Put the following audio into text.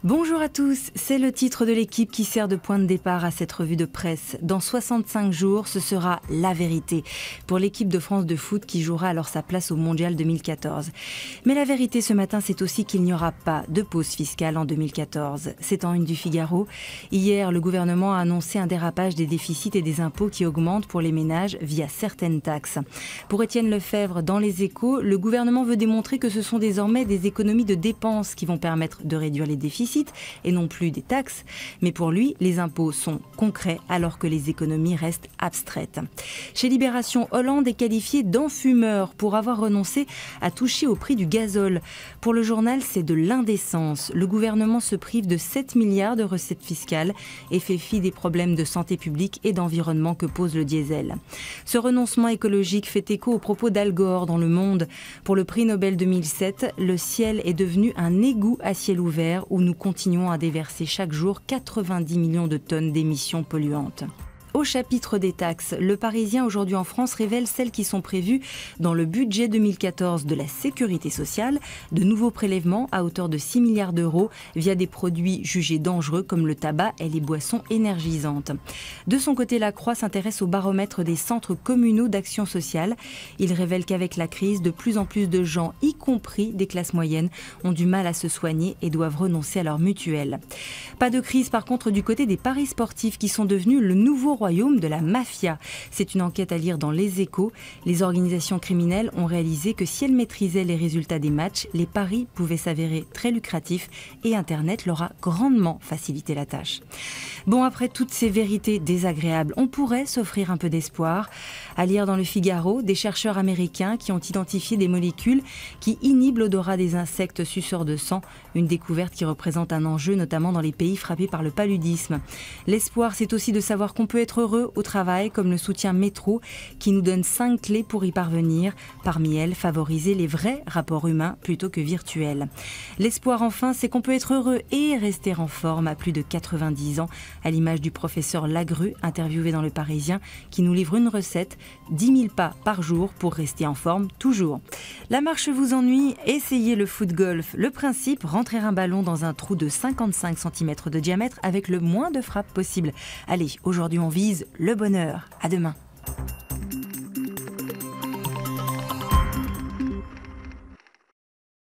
Bonjour à tous, c'est le titre de l'équipe qui sert de point de départ à cette revue de presse. Dans 65 jours, ce sera la vérité pour l'équipe de France de foot qui jouera alors sa place au Mondial 2014. Mais la vérité ce matin, c'est aussi qu'il n'y aura pas de pause fiscale en 2014. C'est en une du Figaro. Hier, le gouvernement a annoncé un dérapage des déficits et des impôts qui augmentent pour les ménages via certaines taxes. Pour Étienne Lefebvre, dans Les Échos, le gouvernement veut démontrer que ce sont désormais des économies de dépenses qui vont permettre de réduire les déficits et non plus des taxes. Mais pour lui, les impôts sont concrets alors que les économies restent abstraites. Chez Libération, Hollande est qualifié d'enfumeur pour avoir renoncé à toucher au prix du gazole. Pour le journal, c'est de l'indécence. Le gouvernement se prive de 7 milliards de recettes fiscales et fait fi des problèmes de santé publique et d'environnement que pose le diesel. Ce renoncement écologique fait écho aux propos d'Al Gore dans Le Monde. Pour le prix Nobel 2007, le ciel est devenu un égout à ciel ouvert où nous continuons à déverser chaque jour 90 millions de tonnes d'émissions polluantes. Au chapitre des taxes, le Parisien aujourd'hui en France révèle celles qui sont prévues dans le budget 2014 de la sécurité sociale, de nouveaux prélèvements à hauteur de 6 milliards d'euros via des produits jugés dangereux comme le tabac et les boissons énergisantes. De son côté, La Croix s'intéresse au baromètre des centres communaux d'action sociale. Il révèle qu'avec la crise, de plus en plus de gens, y compris des classes moyennes, ont du mal à se soigner et doivent renoncer à leur mutuelle. Pas de crise par contre du côté des paris sportifs qui sont devenus le nouveau royaume de la mafia. C'est une enquête à lire dans Les Échos. Les organisations criminelles ont réalisé que si elles maîtrisaient les résultats des matchs, les paris pouvaient s'avérer très lucratifs et Internet leur a grandement facilité la tâche. Bon, après toutes ces vérités désagréables, on pourrait s'offrir un peu d'espoir. À lire dans Le Figaro, des chercheurs américains qui ont identifié des molécules qui inhibent l'odorat des insectes suceurs de sang, une découverte qui représente un enjeu notamment dans les pays frappés par le paludisme. L'espoir, c'est aussi de savoir qu'on peut être heureux au travail, comme le soutient Métro, qui nous donne 5 clés pour y parvenir. Parmi elles, favoriser les vrais rapports humains plutôt que virtuels. L'espoir enfin, c'est qu'on peut être heureux et rester en forme à plus de 90 ans, à l'image du professeur Lagru, interviewé dans Le Parisien, qui nous livre une recette, 10 000 pas par jour pour rester en forme toujours. La marche vous ennuie? Essayez le foot-golf. Le principe, rentrer un ballon dans un trou de 55 cm de diamètre avec le moins de frappes possible. Allez, aujourd'hui on vise le bonheur. À demain.